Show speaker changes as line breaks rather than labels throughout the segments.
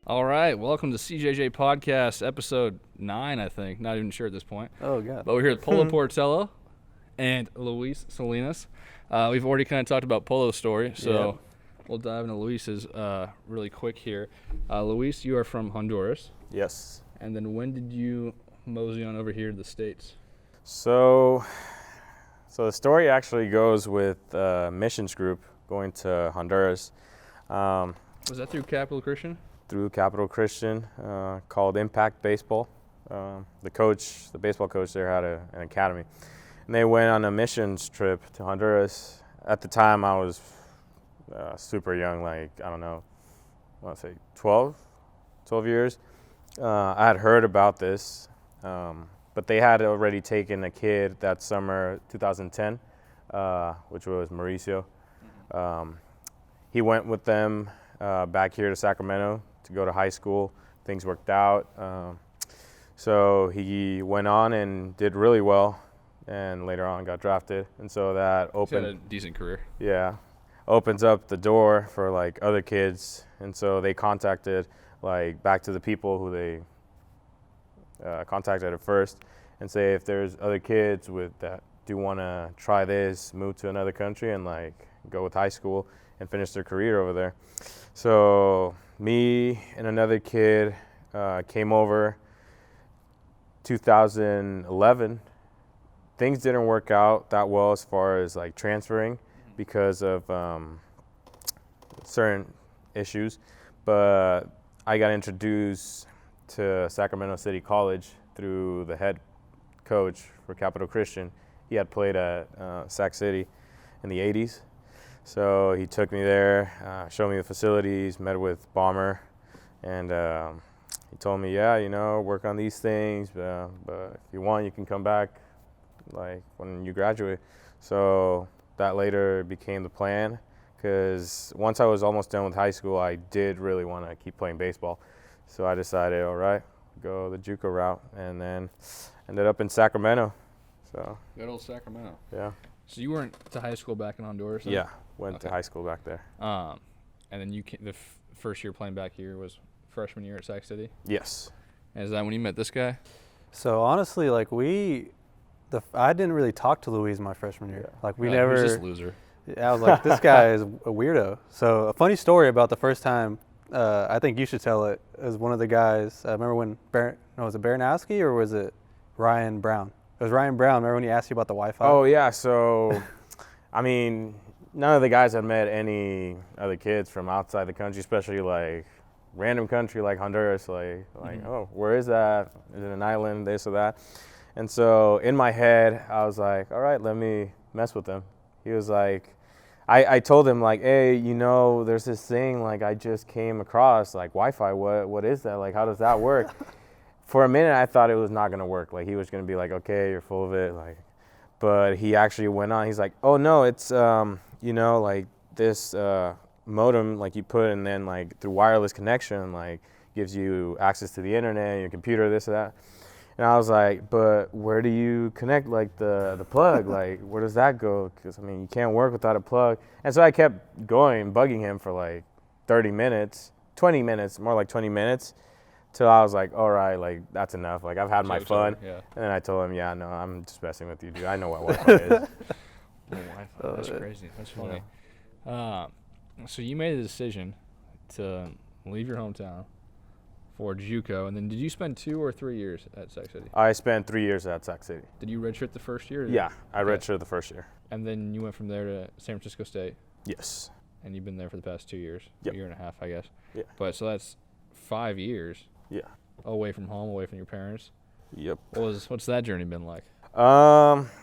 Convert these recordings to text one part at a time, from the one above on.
All right, welcome to CJJ Podcast, episode 9, I think. Not even sure at this point.
Oh, God.
But we're here with Polo Portello and Luis Salinas. We've already kind of talked about Polo's story, so we'll dive into Luis's really quick here. Luis, you are from Honduras.
Yes.
And then when did you mosey on over here to the States?
So the story actually goes with a missions group going to Honduras
Was that through Capital Christian?
through Capital Christian called Impact Baseball. The baseball coach there had an academy. And they went on a missions trip to Honduras. At the time, I was super young, like, I don't know, I want to say 12 years. I had heard about this, but they had already taken a kid that summer, 2010, which was Mauricio. He went with them back here to Sacramento to go to high school. Things worked out. So he went on and did really well, and later on got drafted. And so that
He's had a
opened,
decent career.
opens up the door for like other kids. And so they contacted back to the people who they contacted at first and say if there's other kids that do want to try this, move to another country and go with high school and finish their career over there. So me and another kid came over 2011. Things didn't work out that well as far as transferring because of certain issues, but I got introduced to Sacramento City College through the head coach for Capital Christian. He had played at Sac City in the 80s. So he took me there, showed me the facilities, met with Bomber, and he told me, work on these things, but if you want, you can come back when you graduate. So that later became the plan, because once I was almost done with high school, I did really want to keep playing baseball. So I decided, all right, go the JUCO route, and then ended up in Sacramento. So
Good old Sacramento.
yeah.
So you went to high school back in Honduras? Then?
Yeah, went to high school back there.
And then you came, first year playing back here was freshman year at Sac City?
Yes.
And is that when you met this guy?
So honestly, I didn't really talk to Luis my freshman year. We never.
Who's this loser?
I was like, this guy is a weirdo. So a funny story about the first time. I think you should tell it. As one of the guys. I remember when was it Baranowski or was it Ryan Brown? It was Ryan Brown. Remember when he asked you about the Wi-Fi?
Oh yeah. So, I mean, none of the guys had met any other kids from outside the country, especially random country like Honduras. Oh, where is that? Is it an island? This or that? And so in my head, I was like, all right, let me mess with him. He was like, I told him hey, there's this thing I just came across Wi-Fi. What is that? How does that work? For a minute, I thought it was not gonna work. He was gonna be okay, you're full of it. But he actually went on. He's like, oh no, it's this modem you put, and then through wireless connection gives you access to the internet, your computer, this or that. And I was like, but where do you connect the plug? Where does that go? Because you can't work without a plug. And so I kept going, bugging him for 30 minutes, 20 minutes, more like 20 minutes, till I was like, all right, that's enough. I've had my fun.
Yeah.
And then I told him, yeah, no, I'm just messing with you, dude. I know what Wi-Fi is.
Wi-Fi. That's crazy. That's funny. So you made a decision to leave your hometown for JUCO, and then did you spend 2 or 3 years at Sac City?
I spent 3 years at Sac City.
Did you redshirt the first year?
Yeah, I redshirted the first year.
And then you went from there to San Francisco State?
Yes.
And you've been there for the past 2 years?
Yep.
A year and a half, I guess.
Yeah.
But so that's 5 years.
Yeah.
Away from home, away from your parents.
Yep.
What's that journey been like?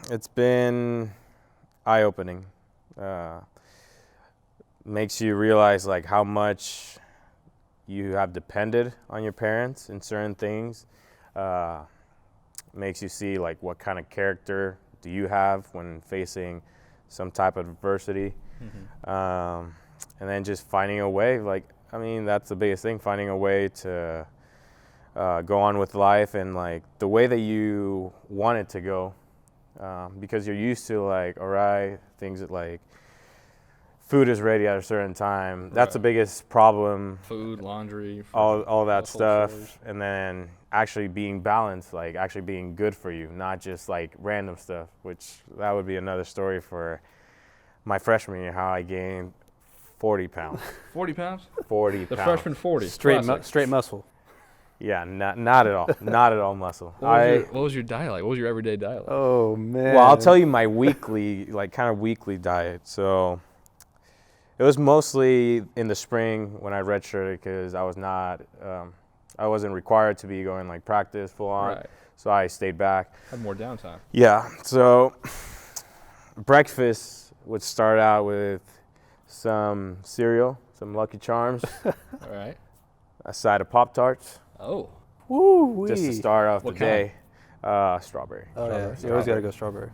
It's been eye-opening. Makes you realize how much you have depended on your parents in certain things. Makes you see what kind of character do you have when facing some type of adversity. Mm-hmm. And then just finding a way, that's the biggest thing, finding a way to go on with life and the way that you want it to go. Because you're used to all right, things that food is ready at a certain time. That's the
Right.
biggest problem.
Food, laundry,
All that
household
stuff,
chores.
and then actually being balanced, like actually being good for you, not just like random stuff. Which that would be another story for my freshman year, how I gained 40 pounds.
40 pounds?
40
The
pounds.
freshman 40.
Straight
Classic.
straight muscle.
Yeah, not at all. Not at all muscle.
What was your diet like? What was your everyday diet like?
Oh man.
Well, I'll tell you my weekly, like kind of weekly diet. So it was mostly in the spring when I redshirted because I was not, I wasn't required to be going like practice full on.
Right.
So I stayed back.
Had more downtime.
Yeah. So breakfast would start out with some cereal, some Lucky Charms,
All right.
a side of Pop-Tarts,
Oh.
Woo
just to start off
What
the
kind?
day. Strawberry.
Oh yeah.
Strawberry.
You always gotta go strawberry.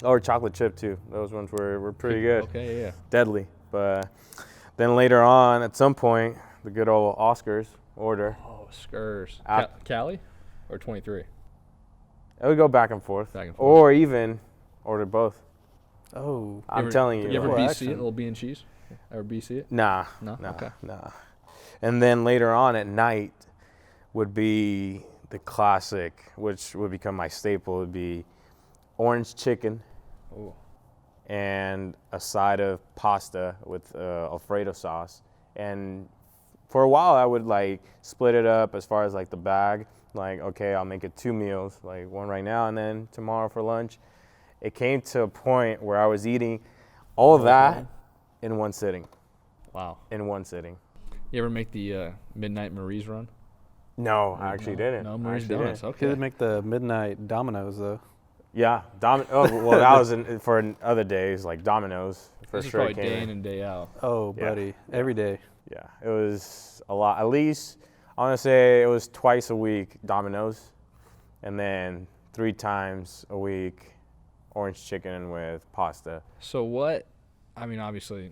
Or chocolate chip too. Those ones were pretty good.
Okay, yeah.
Deadly. But then later on, at some point, the good old Oscars order.
Oh, Skurs.
App-
Cali or 23?
It would go back and forth.
Back and forth.
Or even order both.
Oh.
I'm telling you.
You ever
More
BC
action.
it? A little bean and cheese? Ever BC it?
Nah.
No?
Nah.
Okay.
Nah. And then later on at night would be the classic, which would become my staple, would be orange chicken
Oh.
and a side of pasta with Alfredo sauce. And for a while, I would like split it up as far as like the bag. Like, okay, I'll make it 2 meals, like one right now and then tomorrow for lunch. It came to a point where I was eating all of that in one sitting.
Wow.
In one sitting.
You ever make the midnight Marie's run?
No, I actually didn't.
No
I
Marie's
actually
Donuts.
didn't.
He
Okay.
did make the midnight Dominoes though.
Yeah, well, that was for other days, like Domino's for
This is
sure.
probably day in
Came.
and day out.
Oh,
Yeah.
buddy, every day.
Yeah, it was a lot. At least I want to say it was twice a week Domino's, and then 3 times a week orange chicken with pasta.
So what? I mean, obviously,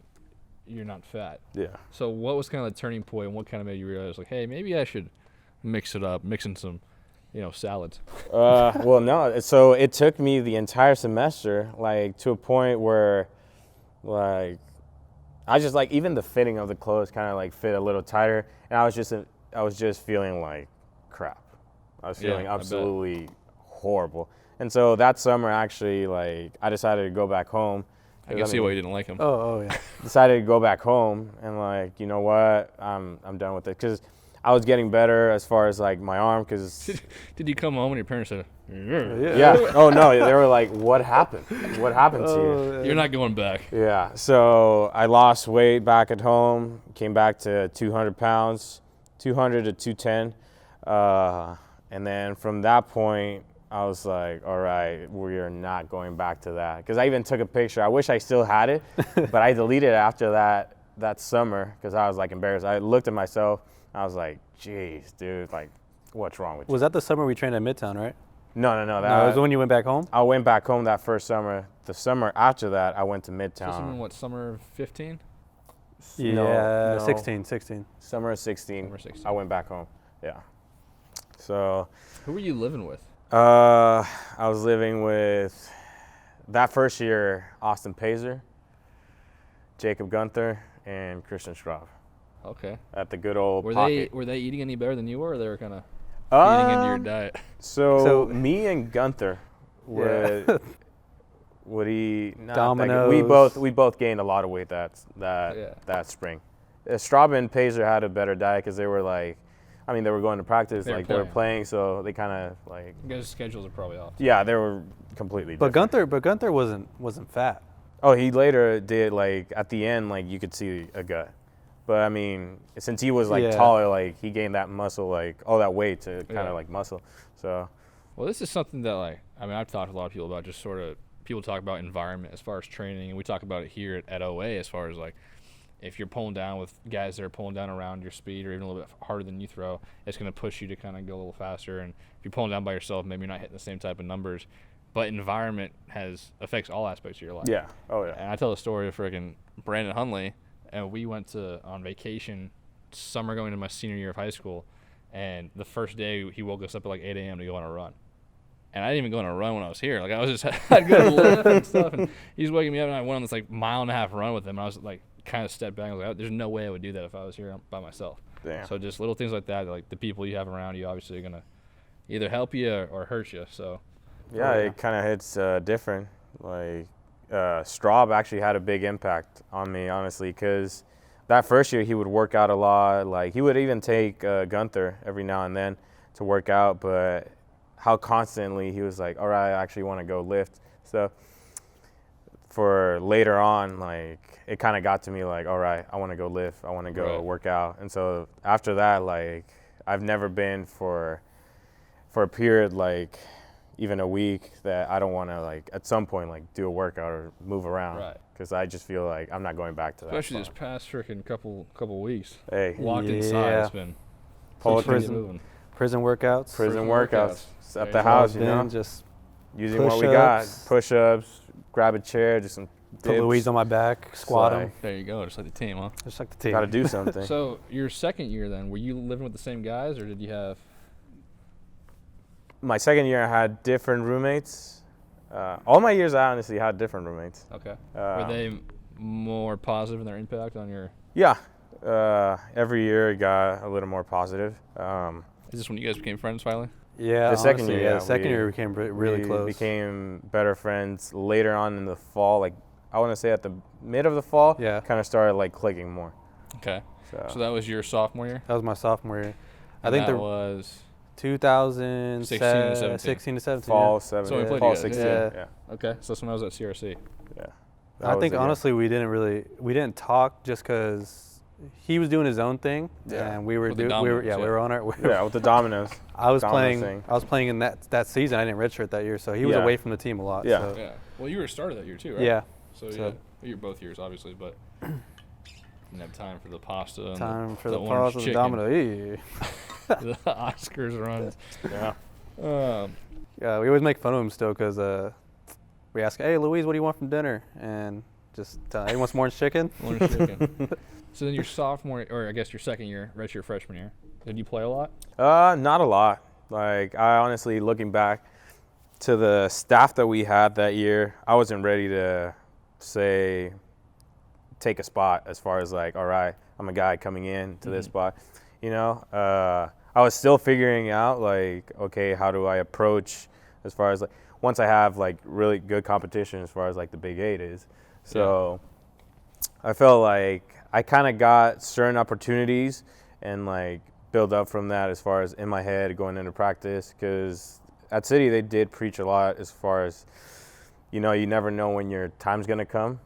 you're not fat.
Yeah.
So what was kind of the turning point, and what kind of made you realize, like, hey, maybe I should mix it up, mix in some, salads?
Well, no. So it took me the entire semester, like to a point where, like, I just like even the fitting of the clothes kind of like fit a little tighter, and I was just feeling like crap. I was
Yeah,
feeling
I bet.
absolutely horrible. And so that summer, actually, like I decided to go back home.
I can see why you didn't like them.
Oh yeah.
Decided to go back home and like, you know what, I'm done with it because I was getting better as far as like my arm because.
Did you come home and your parents said,
Yeah. Oh no, they were like, "What happened? What happened to you?"
Oh,
you're not going back?
Yeah. So I lost weight back at home. Came back to 200 pounds, 200 to 210, and then from that point, I was like, "All right, we are not going back to that." Because I even took a picture. I wish I still had it, but I deleted it after that summer because I was like embarrassed. I looked at myself. I was like, "Geez, dude, like, what's wrong with you?"
Was that the summer we trained at Midtown, right?
No.
No, it was when you went back home.
I went back home that first summer. The summer after that, I went to
So this was in
Midtown.
what, summer 15?
Yeah,
no.
16.
Summer of 16.
Summer 16.
I went back home. Yeah. So
Who were you living with?
I was living with that first year Austin Pazer, Jacob Gunther, and Christian Schraub
Okay.
at the good old
Were
pocket.
they eating any better than you were, or they were kind of feeding into your diet?
So
So-
me and Gunther would would eat not that good.
Dominoes.
We both gained a lot of weight that spring. Straub and Pazer had a better diet because they were like, I mean, they were going to practice,
They were
like they were
playing.
playing, so they kind of like,
You guys' schedules are probably off.
yeah, they were completely
But
different.
Gunther wasn't fat.
Oh, he later did like at the end, like you could see a gut. But I mean, since he was like
Yeah.
taller, like he gained that muscle, like all that weight to kind
Yeah.
of like muscle. So
Well, this is something that, like, I mean, I've talked to a lot of people about, just sort of, people talk about environment as far as training, and we talk about it here at OA as far as, like, if you're pulling down with guys that are pulling down around your speed or even a little bit harder than you throw, it's going to push you to kind of go a little faster. And if you're pulling down by yourself, maybe you're not hitting the same type of numbers. But environment affects all aspects of your life.
yeah, oh yeah,
And I tell the story of freaking Brandon Hunley, and we went on vacation summer going into my senior year of high school, and the first day he woke us up at like 8 a.m. to go on a run. And I didn't even go on a run when I was here. Like, I was just, I'd go to lift and stuff, and he's waking me up, and I went on this like 1.5 mile run with him, and I was like kind of stepped back and was like, there's no way I would do that if I was here by myself.
Damn.
So just little things like that, like the people you have around you obviously are going to either help you or hurt you. So
Yeah, it kind of hits different. Like Straub actually had a big impact on me, honestly, because that first year he would work out a lot. Like he would even take Gunther every now and then to work out, but how constantly he was like, all right, I actually want to go lift. So for later on, like it kind of got to me like, all right, I want to go lift. I want to go work out. And so after that, like I've never been for a period like even a week that I don't want to like at some point like do a workout or move around.
Right.
Because I just feel like I'm not going back to that.
especially this
spot.
past freaking couple weeks.
Hey,
Walked
Yeah.
inside, it's been
Poetry.
moving.
Prison workouts.
prison
Prison
workouts
workouts.
at
There
the
you go.
house, you
Been
know,
just
using what we got.
push-ups.
Push-ups, grab a chair, just some
put
dips.
Louise on my back, squat him,
like-
There you go, just like the team, huh?
just like the team.
Got to do something.
So your second year then, were you living with the same guys or did you have
My second year, I had different roommates. All my years, I honestly had different roommates.
okay? Were
Um,
they more positive in their impact on your
Yeah. Every year, it got a little more positive.
Is this when you guys became friends finally?
Yeah,
The second
honestly,
year,
yeah,
yeah,
the second
we-
year we became really
we
close.
became better friends later on in the fall. Like I want to say at the mid of the fall,
Yeah.
kind of started like clicking more.
Okay.
So,
So that was your sophomore year?
That was my sophomore year. I
And
think
that
the
was
2016
16
to 17.
fall
yeah.
7,
So we played
fall
together,
16.
yeah.
Yeah.
okay. So that's when I was at CRC.
Yeah. That
I
was
think
the year.
honestly we didn't talk just because he was doing his own thing
Yeah.
and we were
With the
we were
Dominoes,
yeah, we
yeah.
were on our
Yeah, with the dominoes.
I was
Dominoes
playing
thing.
in that season. I didn't redshirt that year, so he was
Yeah.
away from the team a lot.
Yeah.
So.
Yeah. Well, you were a starter that year too, right?
Yeah.
So,
So-
yeah, you're both years obviously, but didn't have time for the pasta. And
Time for the
orange
pause of the
chicken,
domino. Eee.
the Oscars runs.
Yeah.
Yeah, we always make fun of him still because we ask, "Hey, Louise, what do you want from dinner?" And just he wants more orange chicken.
Orange chicken. So then your sophomore, or I guess your second year, redshirt freshman year, did you play a lot?
Not a lot. Like I honestly, looking back to the staff that we had that year, I wasn't ready to say take a spot as far as like, all right, I'm a guy coming in to this spot. You know, I was still figuring out like, okay, how do I approach as far as like once I have like really good competition as far as like the Big 8 is. So I felt like I kind of got certain opportunities and like build up from that as far as in my head going into practice, because at City they did preach a lot as far as, you know, you never know when your time's going to come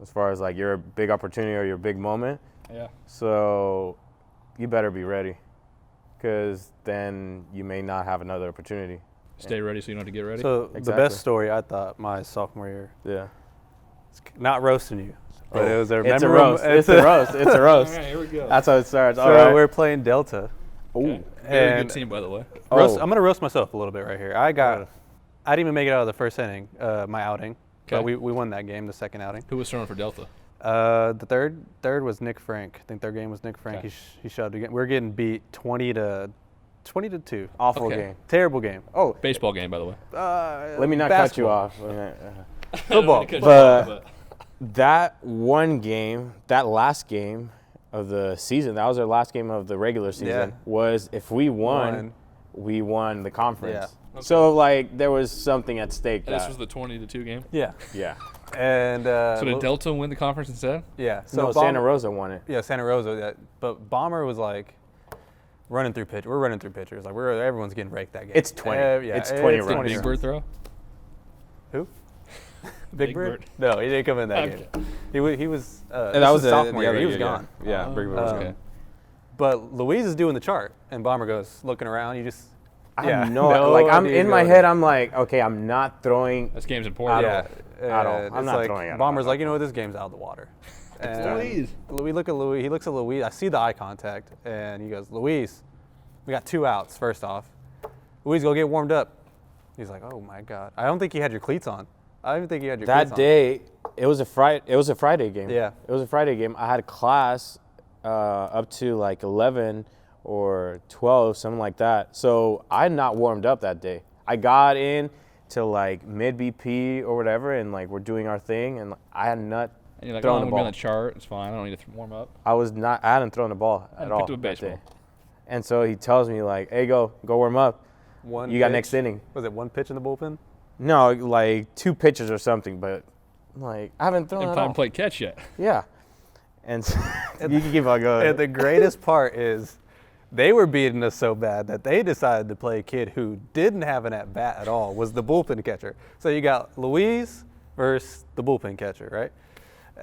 as far as like your big opportunity or your big moment.
Yeah.
So you better be ready, because then you may not have another opportunity.
Stay ready so you don't have to get ready.
So the
Exactly.
best story I thought my sophomore year,
Yeah.
not roasting you, but it was a
It's a
memorable-
roast. It's a roast. It's a
All
roast.
right, here we go.
That's how it starts.
So
All right.
we're playing Delta.
Okay. Very
and
good team, by the way.
Roast,
Oh.
I'm gonna roast myself a little bit right here. I didn't even make it out of the first inning, my outing.
Okay.
But we won that game, the second outing.
Who was throwing for Delta?
The third was Nick Frank. I think their game was Nick Frank.
Okay.
He shoved again. We're getting beat 20 to 2.
Awful
Okay.
game.
Terrible game.
Oh,
Baseball game, by the way.
let me not cut you
basketball.
off.
Football.
But that one game, that last game of the season, that was our last game of the regular season,
Yeah.
was if we won,
Won.
we won the conference.
Yeah.
So, like, there was something at stake.
This
that-
was the 20-2 game.
Yeah.
yeah.
And
So did Delta win the conference instead?
yeah.
So,
Bomber-
Santa Rosa won it.
Yeah, Santa Rosa. Yeah. But Bomber was like running through pitch. We're running through pitchers. Like everyone's getting raked that game.
It's 20.
Yeah,
It's 20
it's
runs.
Big Bird throw?
Who?
Big
Big Bird?
Bird.
No, he didn't come in that
Okay.
game. He was.
And
this
that was
is
the
sophomore year.
other
He was
year,
gone.
Yeah, Big Bird was
Um,
gone.
Okay.
But Louise is doing the chart, and Bomber goes looking around. You just.
I
yeah,
have like I'm
idea
in my
going.
head. I'm like, okay, I'm not throwing.
This game's important.
At
Yeah,
At all.
and
I'm
it's
not
like,
throwing at
Bomber's
all.
like, you know what, this game's out of the water. And
Louise.
We look at Louise. He looks at Louise. I see the eye contact, and he goes, "Louise, we got 2 outs. First off, Louise, go get warmed up." He's like, "Oh my God, I don't think you had your cleats on. I don't even think you had your cleats
That
on."
day, it was a Friday game.
Yeah.
It was a Friday game. I had class up to like 11 or 12, something like that. So I had not warmed up that day. I got in to like mid BP or whatever, and like we're doing our thing, and I had not.
And you're like,
throwing
I'm
the
gonna be on
ball.
the chart. It's fine. I don't need to warm up.
I hadn't thrown the ball
I
at
hadn't
all
picked up a
that
baseball.
day. And so he tells me like, hey, go warm up.
One
You got
pitch?
next inning.
Was it one pitch in the bullpen?
No, like 2 pitches or something, but like I haven't thrown
I
at
haven't
all.
played catch yet.
Yeah. And so, you can keep on going.
And the greatest part is they were beating us so bad that they decided to play a kid who didn't have an at bat at all, was the bullpen catcher. So you got Luis versus the bullpen catcher, right?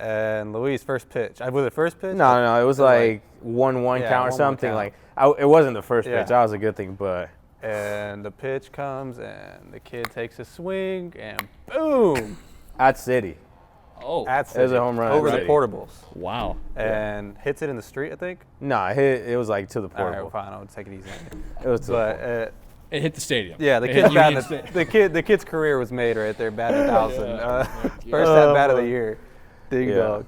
And Luis first pitch. Was it first pitch?
No, it was like 1-1
Yeah,
count or
1-1
something.
count.
Like it wasn't the first
Yeah.
pitch. That was a good thing, but
And the pitch comes and the kid takes a swing and boom!
at City.
Oh,
At
It was a
City,
home run
over
at
the
City.
portables.
wow.
And hits it in the street, I think.
No, it was like to the
All right,
portable.
fine, I'll take it easy.
It was to the
But
portable.
It hit the stadium.
yeah, the
It
kid's
hit
batting
Union Stadium.
the kid's career was made right there, batting 1,000.
Yeah.
First
Oh,
at bat of the
boy.
year, ding
Yeah.
dog.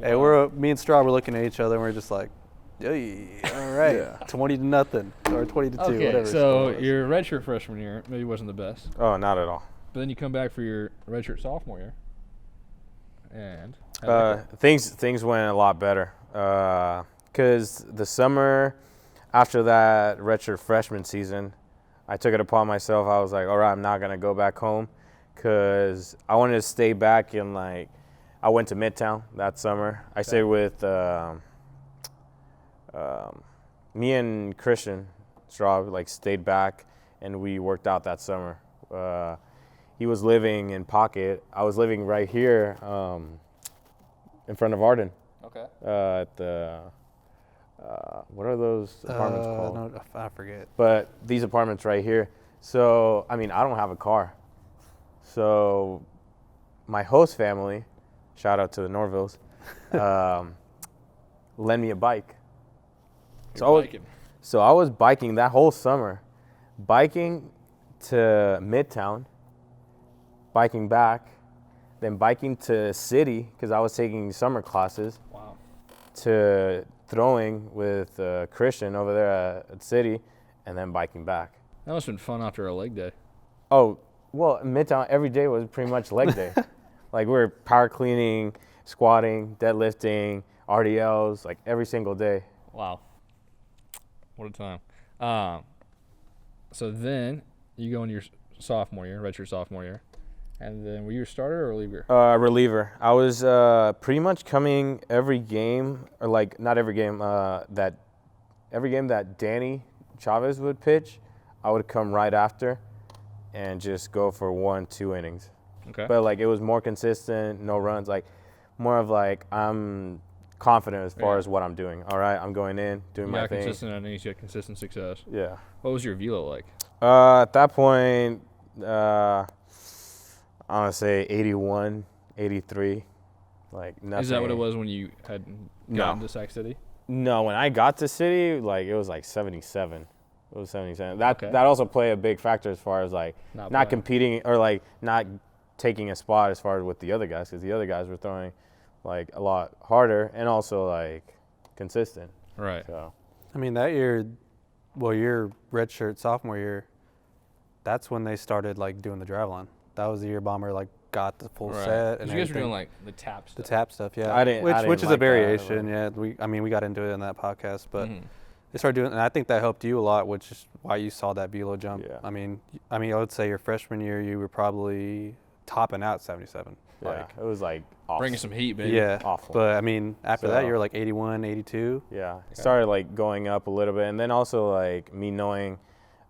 And me and Straw were looking at each other and we're just like, hey, all right,
Yeah.
20-0 or 20-2,
Okay,
whatever.
so
it was.
your redshirt freshman year maybe wasn't the best,
Oh, not at all.
but then you come back for your redshirt sophomore year, and how'd that go?
Things went a lot better because the summer after that redshirt freshman season, I took it upon myself. I was like, all right, I'm not gonna go back home because I wanted to stay back in like. I went to Midtown that summer. I stayed with me and Christian Straub, like stayed back and we worked out that summer. He was living in Pocket. I was living right here in front of Arden
Okay.
at the what are those apartments called?
No, I forget.
But these apartments right here. So I mean, I don't have a car. So my host family, shout out to the Norvilles, lend me a bike. So I was biking that whole summer, biking to Midtown, biking back, then biking to City because I was taking summer classes,
Wow.
to throwing with Christian over there at City, and then biking back.
That must have been fun after a leg day.
Oh, well, Midtown every day was pretty much leg day. Like we were power cleaning, squatting, deadlifting, RDLs, like every single day.
Wow. What a time. So then you go in your sophomore year, redshirt sophomore year, and then were you a starter or a reliever?
Reliever. I was pretty much coming every game, or like not every game, every game that Danny Chavez would pitch, I would come right after and just go for 1-2 innings.
Okay.
But like it was more consistent, no runs, like more of like I'm confident as far
Yeah.
as what I'm doing. All right, I'm going in, doing
You
my
got
thing.
consistent innings, you had consistent success.
Yeah.
What was your velo like?
At that point, I want to say 81, 83, like nothing.
Is that what it was when you had
No.
gotten to Sac City?
No, when I got to City, like it was like 77. It was 77. That
Okay.
that also played a big factor as far as like
Not
not
bad.
competing or like not taking a spot as far as with the other guys because the other guys were throwing like a lot harder and also like consistent.
Right.
So
I mean, that year, well, your redshirt sophomore year, that's when they started like doing the driveline. That was the year Bomber like got the full
Right.
set
'Cause
and
you guys were
everything.
doing like the tap
The
stuff.
tap stuff, yeah.
I didn't
which is
like
a
that,
variation,
but-
yeah. We got into it in that podcast, but
Mhm.
they started doing, and I think that helped you a lot, which is why you saw that velo jump.
Yeah.
I mean, I would say your freshman year you were probably topping out 77.
yeah,
Like,
it was like awful.
Bringing some heat, baby.
yeah.
Awful.
But I mean, after that
So-
you were like 81, 82.
Yeah, it started like going up a little bit, and then also like me knowing,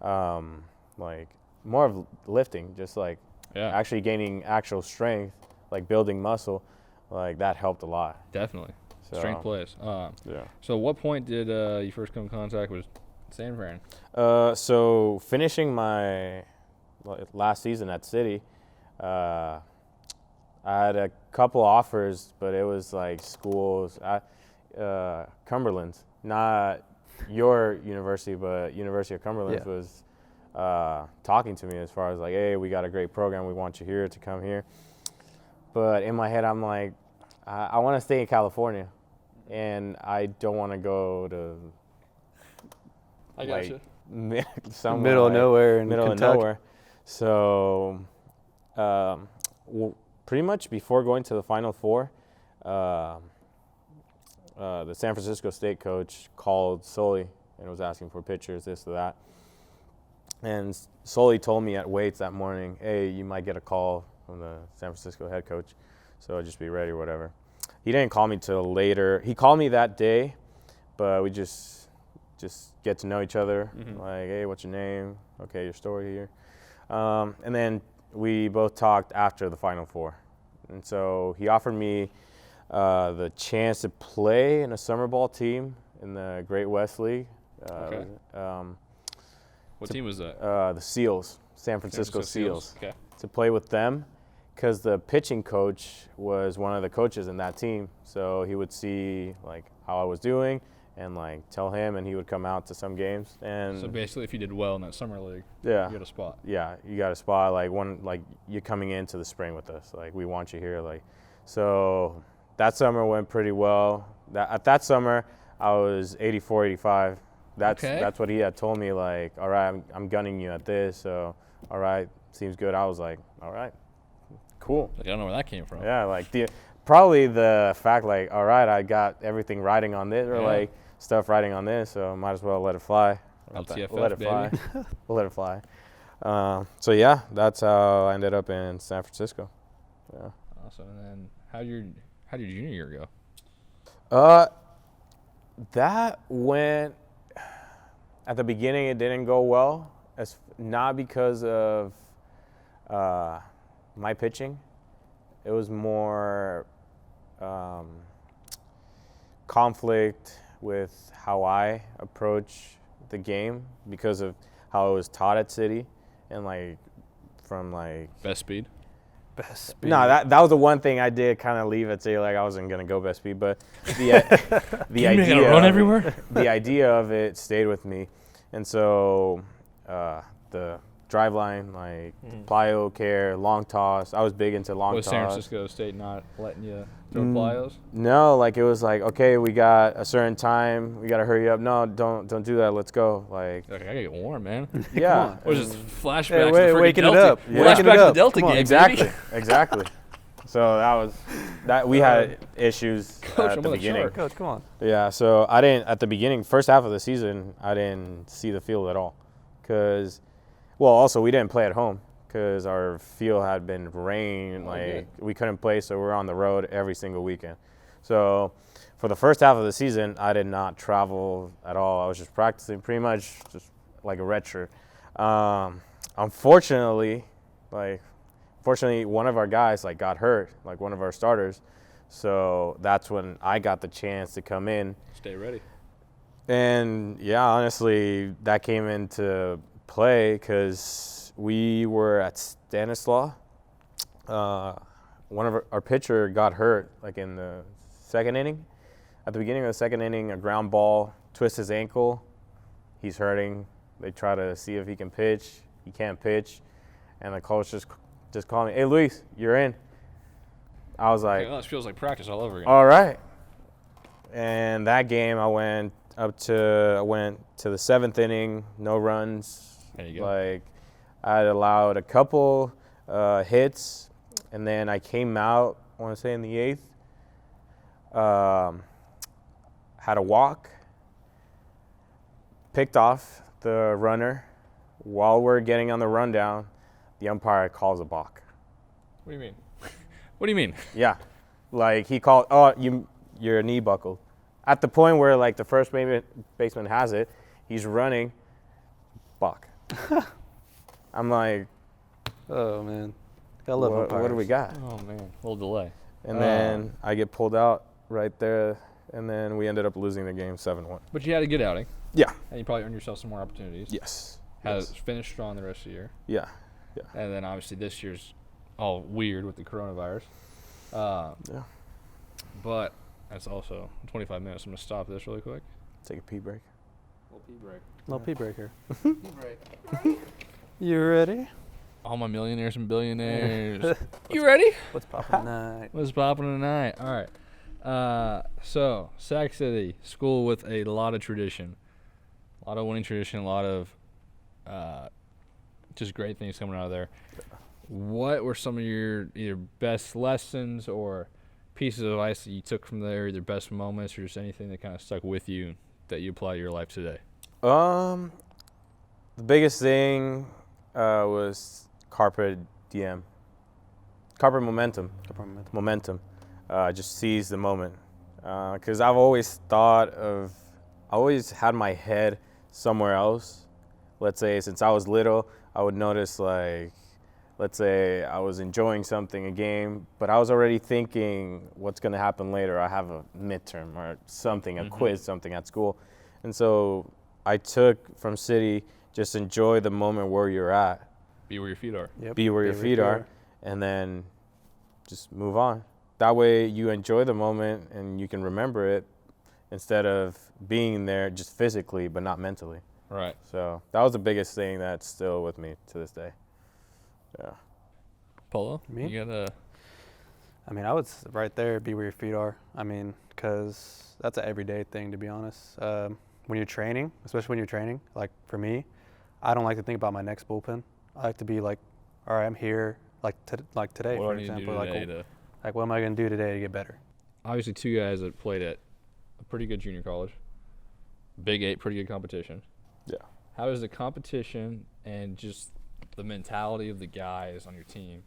like more of lifting, just like
Yeah.
actually gaining actual strength, like building muscle, like that helped a lot.
Definitely.
So,
Strength plays.
Yeah.
So what point did you first come in contact with San Fran?
So finishing my last season at City, I had a couple offers, but it was like schools, Cumberland's, not your university, but University of Cumberland's
Yeah.
was talking to me as far as like, hey, we got a great program, we want you here to come here. But in my head, I'm like, I want to stay in California, and I don't want to go to
I
like,
gotcha.
somewhere
Middle of
like-
nowhere in
middle
Kentucky.
of nowhere. So, pretty much before going to the Final Four, the San Francisco State coach called Sully and was asking for pictures, this or that. And Sully told me at weights that morning, hey, you might get a call from the San Francisco head coach, so just be ready or whatever. He didn't call me till later. He called me that day, but we just get to know each other. Like, hey, what's your name? Okay, your story here. And then we both talked after the Final Four. And so he offered me the chance to play in a summer ball team in the Great West League.
Okay. What team was that?
The Seals, San Francisco Seals.
Okay.
To play with them, because the pitching coach was one of the coaches in that team. So he would see like how I was doing and like tell him, and he would come out to some games. And
So basically, if you did well in that summer league,
yeah,
you got a spot.
yeah, you got a spot. Like you're coming into the spring with us. Like we want you here. Like so that summer went pretty well. At that summer, I was 84, 85. That's what he had told me. Like, all right, I'm gunning you at this. So, all right, seems good. I was like, all right, cool.
Like, I don't know where that came from.
Yeah, like probably the fact like, all right, I got everything riding on this, or
Yeah.
like stuff riding on this, so might as well let it fly.
LTFF,
Let it fly.
baby.
We'll let it fly. So yeah, that's how I ended up in San Francisco. Yeah.
Awesome. And then how'd your junior year go?
That went at the beginning. It didn't go well. Not because of my pitching. It was more conflict with how I approach the game because of how it was taught at City, and like from like
Best speed.
Best speed.
no, that was the one thing I did kind of leave at City. Like I wasn't gonna go best speed, but the
You
idea
gotta run everywhere.
the idea of it stayed with me, and so the drive line, like plyo care, long toss. I was big into long
Was
toss.
San Francisco State not letting you throw
Mm.
plyos?
No, like it was like, okay, we got a certain time, we gotta hurry up. No, don't do that. Let's go. Like,
Like, I gotta get warm, man.
yeah,
What is this, flashback
Hey,
to
wait,
the freaking
waking it
Delta?
up.
Yeah.
Flashback
Waking it
to the
up.
Delta
Come on.
game,
exactly,
baby.
exactly. So that was that. We had issues
Coach,
at
I'm
the
on the
beginning.
chart.
Coach, come on.
Yeah, so I didn't at the beginning, first half of the season, I didn't see the field at all, cause, well, also we didn't play at home because our field had been rain, like we couldn't play, so we were on the road every single weekend. So for the first half of the season, I did not travel at all. I was just practicing, pretty much just like a redshirt. Unfortunately, one of our guys like got hurt, like one of our starters. So that's when I got the chance to come in.
Stay ready.
And yeah, honestly, that came into play because we were at Stanislaus. One of our pitcher got hurt, like in the second inning. At the beginning of the second inning, a ground ball twists his ankle. He's hurting. They try to see if he can pitch. He can't pitch, and the coach just called me, "Hey, Luis, you're in." I was like,
Oh, this feels like practice all over again.
all right. And that game, I went to the seventh inning, no runs.
There you go.
Like, I had allowed a couple hits, and then I came out, I want to say in the eighth, had a walk, picked off the runner. While we're getting on the rundown, the umpire calls a balk.
What do you mean? What do you mean?
Yeah, like he called, oh, your knee buckled. At the point where like the first baseman has it, he's running, balk. I'm like,
Oh man, I love
what do we
umpires.
got?
Oh man, a little delay.
And then I get pulled out right there, and then we ended up losing the game 7-1.
But you had a good outing,
Yeah.
and you probably earned yourself some more opportunities.
Yes.
Has finished strong the rest of the year,
Yeah.
and then obviously this year's all weird with the coronavirus.
Yeah.
But that's also 25 minutes. I'm gonna stop this really quick.
Take a pee break.
Little pee break.
No pee breaker.
Pee break.
You ready?
All my millionaires and billionaires. You ready?
What's poppin' tonight?
What's popping tonight? All right. So Sac City, school with a lot of tradition, a lot of winning tradition, a lot of just great things coming out of there. What were some of your either best lessons or pieces of advice that you took from there, either best moments or just anything that kind of stuck with you that you apply to your life today?
The biggest thing was carpe diem, carpe momentum. Momentum. Just seize the moment. Because I've always I always had my head somewhere else. Let's say since I was little, I would notice like, let's say I was enjoying something, a game, but I was already thinking what's going to happen later. I have a midterm or something, a quiz, something at school. And so I took from City, just enjoy the moment where you're at.
Be where your feet are.
Yep.
Be where your feet are, and then just move on. That way you enjoy the moment and you can remember it instead of being there just physically but not mentally.
Right.
So that was the biggest thing that's still with me to this day. Yeah.
Polo?
Me?
You got
I mean, I would right there, be where your feet are. I mean, because that's an everyday thing, to be honest. When you're training, especially when you're training, like for me, I don't like to think about my next bullpen. I like to be like, all right, I'm here, like today,
what
for
do I need to do
example.
today
Like, what am I going to do today to get better?
obviously two guys that played at a pretty good junior college. Big 8, pretty good competition.
Yeah.
How does the competition and just the mentality of the guys on your team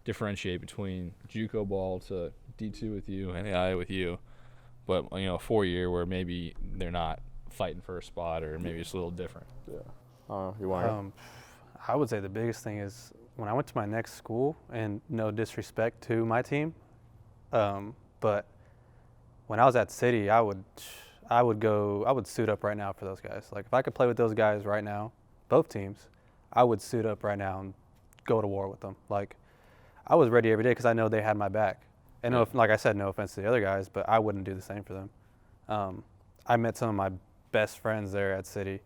differentiate between JUCO ball to D2 with you, NAI with you, but a 4-year where maybe they're not fighting for a spot or maybe it's a little different?
Yeah. You want
I would say the biggest thing is when I went to my next school, and no disrespect to my team, but when I was at City, I would suit up right now for those guys. Like if I could play with those guys right now, both teams, I would suit up right now and go to war with them. Like I was ready every day because I know they had my back. And like I said, no offense to the other guys, but I wouldn't do the same for them. I met some of my best friends there at City,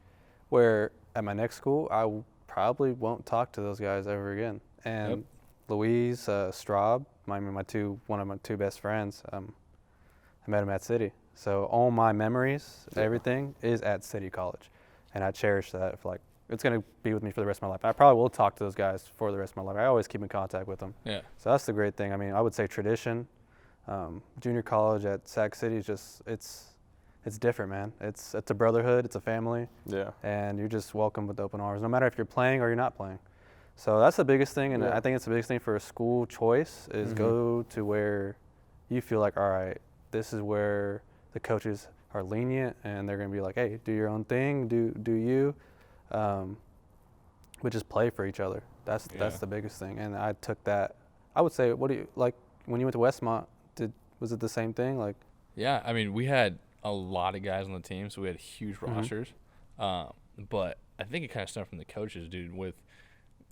where at my next school, I probably won't talk to those guys ever again. And Louise, Straub, one of my two best friends, I met him at City. So all my memories, everything is at City College. And I cherish that. It's going to be with me for the rest of my life. I probably will talk to those guys for the rest of my life. I always keep in contact with them.
Yeah.
So that's the great thing. I mean, I would say tradition. Junior college at Sac City is just, it's different, man. It's a brotherhood. It's a family.
Yeah.
And you're just welcome with open arms, no matter if you're playing or you're not playing. So that's the biggest thing, and I think it's the biggest thing for a school choice is go to where you feel like, all right, this is where the coaches are lenient, and they're going to be like, hey, do your own thing, do you, but just play for each other. That's the biggest thing, and I took that. I would say, what do you like when you went to Westmont? Was it the same thing? Like,
yeah, I mean, we had a lot of guys on the team, so we had huge rosters. But I think it kind of stemmed from the coaches, dude.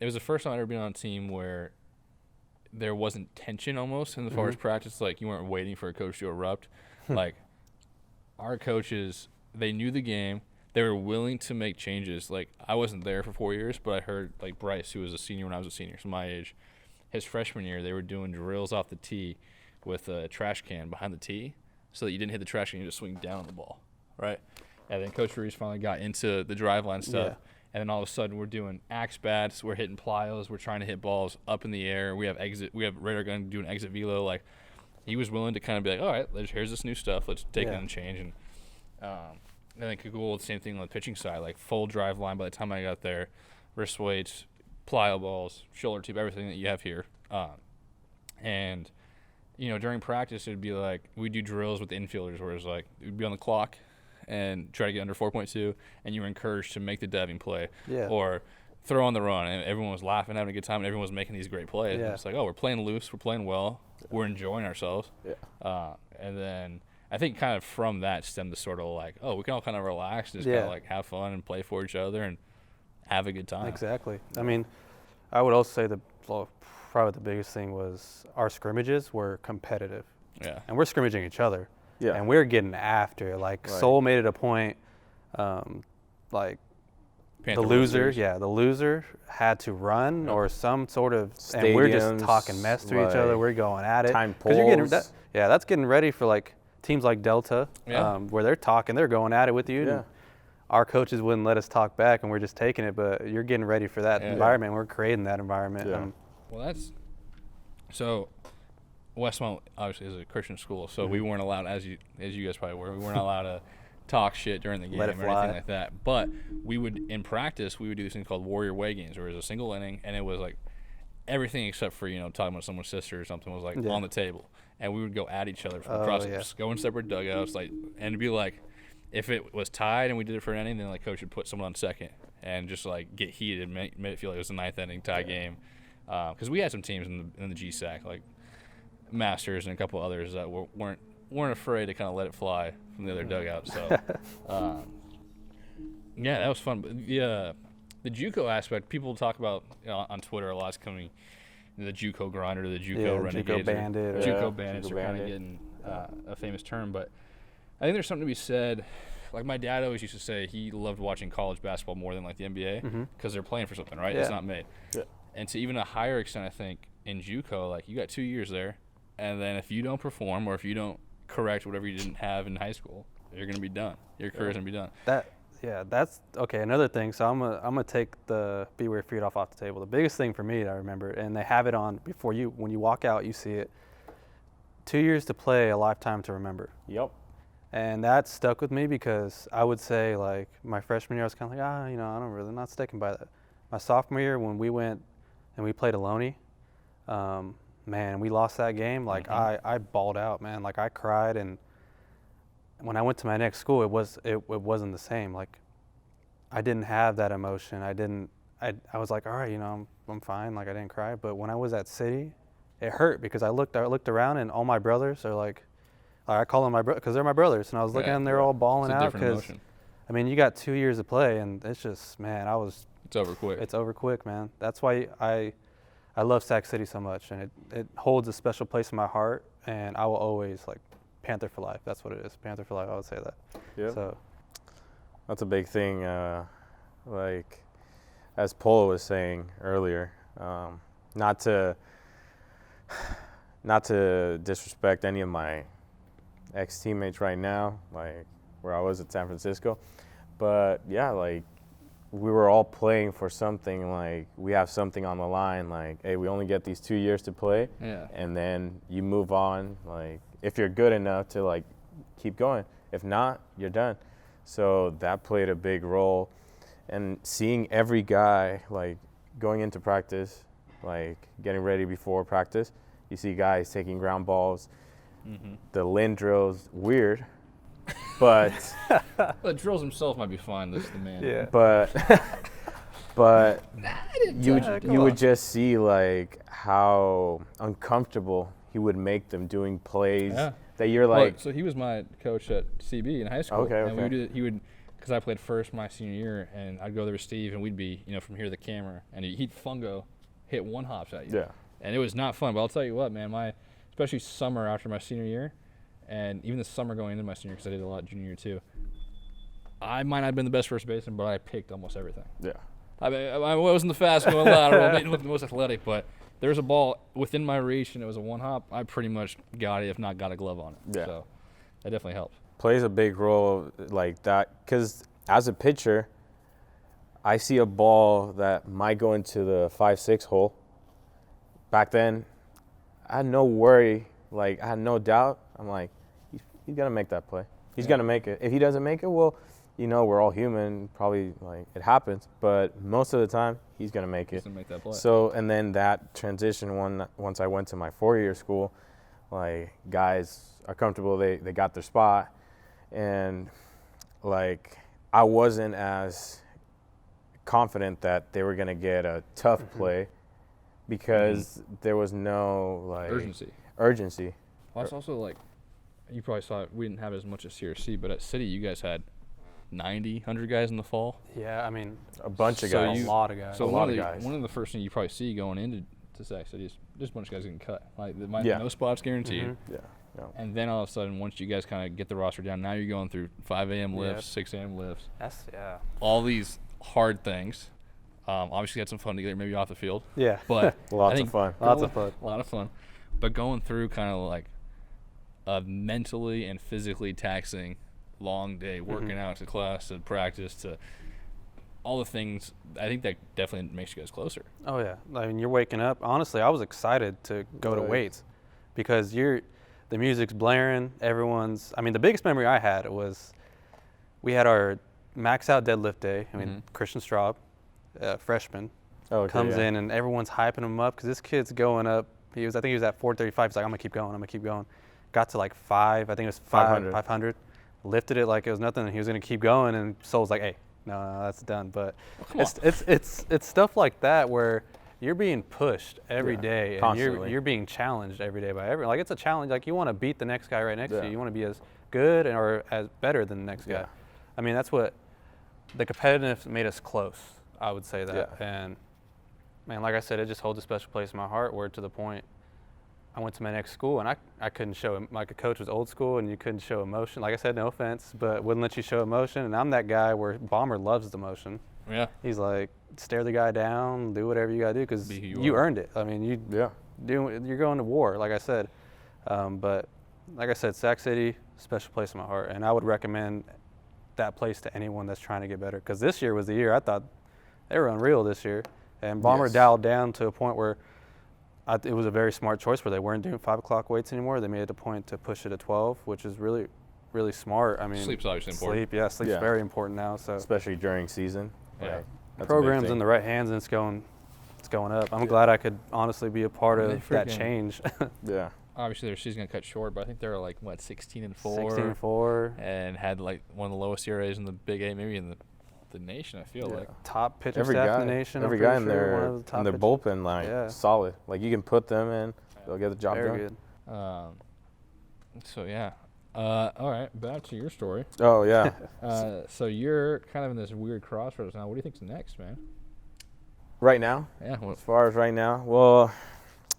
It was the first time I'd ever been on a team where there wasn't tension almost in the far as practice. Like, you weren't waiting for a coach to erupt. Like, our coaches, they knew the game. They were willing to make changes. Like, I wasn't there for 4 years, but I heard, like, Bryce, who was a senior when I was a senior, so my age, his freshman year, they were doing drills off the tee with a trash can behind the tee so that you didn't hit the trash can, you just swing down on the ball, right? And then Coach Reese finally got into the driveline stuff.
Yeah.
And then all of a sudden we're doing axe bats, we're hitting plyos, we're trying to hit balls up in the air. We have radar gun doing exit velo. Like, he was willing to kind of be like, all right, here's this new stuff. Let's take it and change. And then Kagul, the same thing on the pitching side, like full drive line by the time I got there, wrist weights, plyo balls, shoulder tube, everything that you have here. And, during practice, it would be like we'd do drills with the infielders where it was like it would be on the clock and try to get under 4.2, and you were encouraged to make the diving play or throw on the run. And everyone was laughing, having a good time, and everyone was making these great plays. And it's like, oh, we're playing loose, we're playing well, we're enjoying ourselves. Yeah. And then I think kind of from that stemmed the sort of like, oh, we can all kind of relax and just kind of like have fun and play for each other and have a good time.
Exactly. I mean, I would also say probably the biggest thing was our scrimmages were competitive.
Yeah.
And we're scrimmaging each other.
Yeah.
And we're getting after. Like, Soul made it a point, like,
Panther
the loser
losers.
had to run or some sort of, and we're just talking mess to each other. We're going at it.
Time
You're getting
polls.
that's getting ready for like teams like Delta, where they're talking, they're going at it with you.
Yeah.
Our coaches wouldn't let us talk back, and we're just taking it. But you're getting ready for that environment. We're creating that environment.
Yeah.
Well, that's so. Westmont obviously is a Christian school, so
Mm-hmm.
we weren't allowed, as you guys probably were, we weren't allowed to talk shit during the game or
Let it fly.
anything like that. But we would, in practice, we would do this thing called Warrior Way games, where it was a single inning, and it was like everything except for, talking about someone's sister or something was like
Yeah.
on the table. And we would go at each other from
Oh,
across,
yeah.
just go in separate dugouts, and it'd be like, if it was tied and we did it for an inning, then like coach would put someone on second and just like get heated, made it feel like it was a ninth inning tie game. Because we had some teams in the GSAC, like Masters and a couple others that weren't afraid to kind of let it fly from the other dugout. So, yeah, that was fun. But the JUCO aspect, people talk about on Twitter a lot. Is coming the JUCO grinder, the JUCO renegades,
JUCO bandit.
or-
JUCO
Yeah,
bandits
JUCO
are kind of
bandit.
getting a famous term, but I think there's something to be said. Like my dad always used to say, he loved watching college basketball more than like the NBA because they're playing for something, right? It's
Yeah.
not made.
Yeah.
And to even a higher extent, I think in JUCO, like you got 2 years there, and then if you don't perform or if you don't correct whatever you didn't have in high school, you're gonna be done. Your career's gonna be done.
That's okay. Another thing. So I'm gonna take the beware your feet off the table. The biggest thing for me that I remember, and they have it on before you when you walk out, you see it. 2 years to play, a lifetime to remember.
Yep.
And that stuck with me because I would say like my freshman year, I was kind of like, I'm not sticking by that. My sophomore year, when we went and we played Ohlone, man, we lost that game. Like I bawled out, man. Like I cried, and when I went to my next school, it wasn't the same. Like I didn't have that emotion. I was like, all right, I'm fine. Like I didn't cry. But when I was at City, it hurt because I looked around and all my brothers are like, I call them my brothers because they're my brothers, and I was looking at them, they're all bawling
It's a
out
different
because,
emotion.
I mean, you got 2 years to play, and it's just, man,
It's over quick.
it's over quick, man. That's why I love Sac City so much, and it holds a special place in my heart, and I will always like Panther for life. That's what it is, Panther for life. I would say that.
Yep.
So
That's a big thing. Like, as Polo was saying earlier, not to disrespect any of my ex-teammates right now, like where I was at San Francisco, but yeah, like we were all playing for something. Like we have something on the line. Like, hey, we only get these 2 years to play,
Yeah.
and then you move on. Like if you're good enough to like keep going, if not, you're done. So that played a big role, and seeing every guy like going into practice, like getting ready before practice, you see guys taking ground balls. The Lynn drills, weird, but
But Drills himself might be fine. This is the man.
yeah,
but you
come
would
on.
just see like how uncomfortable he would make them doing plays
Yeah.
that you're
Well,
like,
so he was my coach at CB in high school.
Okay,
And
okay.
he would, because I played first my senior year, and I'd go there with Steve, and we'd be, from here to the camera, and he'd fungo, hit one hops at you.
yeah,
And it was not fun. But I'll tell you what, man, especially summer after my senior year, and even the summer going into my senior, because I did a lot junior year too. I might not have been the best first baseman, but I picked almost everything.
yeah,
I mean, I wasn't the fastest going lateral, didn't look the most athletic, but there's a ball within my reach, and it was a one hop. I pretty much got it, if not got a glove on it.
Yeah.
So that definitely helped.
plays a big role like that. Because as a pitcher, I see a ball that might go into the 5-6 hole. Back then, I had no worry. Like I had no doubt. I'm like, he's gonna make that play. He's gonna make it. If he doesn't make it, well, we're all human. Probably like it happens. But most of the time, he's gonna make it.
Just to make that play.
So, and then that transition once I went to my 4-year school, like guys are comfortable, they got their spot, and like I wasn't as confident that they were gonna get a tough play because there was no like
urgency. Well, it's also like, you probably saw it, we didn't have as much as CRC, but at City you guys had 90, 100 guys in the fall.
yeah. I mean,
A bunch of
So
guys.
a lot of guys.
So
A
one
lot
of
of
the
guys.
one of the first things you probably see going into Sac City is just a bunch of guys getting cut. Like
Yeah.
no spots guaranteed.
Mhm.
Yeah. Yeah.
And then all of a sudden, once you guys kind of get the roster down, now you're going through 5 a.m.
Yep.
lifts, 6 a.m. lifts,
Yeah.
all these hard things. Obviously, had some fun together, maybe off the field,
Yeah.
but
Lots
I
of
think
fun.
Lots of fun.
A lot of fun. But going through kind of like a mentally and physically taxing long day, working out to class, to practice, to all the things, I think that definitely makes you guys closer.
Oh yeah. I mean, you're waking up. Honestly, I was excited to go to
Right.
weights. because the music's blaring, I mean, the biggest memory I had was we had our max out deadlift day. I mean, Christian Straub, freshman, comes in and everyone's hyping him up because this kid's going up. I think he was at 435. He's like, I'm gonna keep going. Got to like 500. 500. Lifted it like it was nothing, and he was gonna keep going. And Soul's like, hey, no, that's done. But it's stuff like that where you're being pushed every day, and you're being challenged every day by everyone. Like, it's a challenge. Like, you want to beat the next guy right next to you. You want to be as good or as better than the next guy. I mean, that's what the competitiveness made us close. I would say that. And man, like I said, it just holds a special place in my heart. Where to the point, I went to my next school, and I couldn't show, like, a coach was old school, and you couldn't show emotion. Like I said, no offense, but wouldn't let you show emotion. And I'm that guy where Bomber loves the emotion. Yeah. He's like, stare the guy down, do whatever you gotta do, because you earned it. I mean, you're going to war, like I said. But like I said, Sac City, special place in my heart, and I would recommend that place to anyone that's trying to get better. Because this year was the year I thought they were unreal this year, and Bomber dialed down to a point where it was a very smart choice where they weren't doing 5 o'clock weights anymore. They made it a point to push it to 12, which is really, really smart. I mean,
sleep's obviously important.
Sleep's very important now. So
especially during season.
Yeah.
The program's in the right hands, and it's going up. I'm glad I could honestly be a part of that change.
Yeah.
Obviously, their season got cut short, but I think they were like, what, 16-4?
16-4.
And had like one of the lowest ERAs in the Big 8, maybe in the nation, I feel like.
Top pitching staff in the nation.
Every guy in their bullpen line, solid. Like, you can put them in, they'll get the job done.
Very good.
So, yeah. All right, back to your story.
Oh, yeah.
So you're kind of in this weird crossroads now. What do you think's next, man?
Right now?
Yeah.
As far as right now? Well,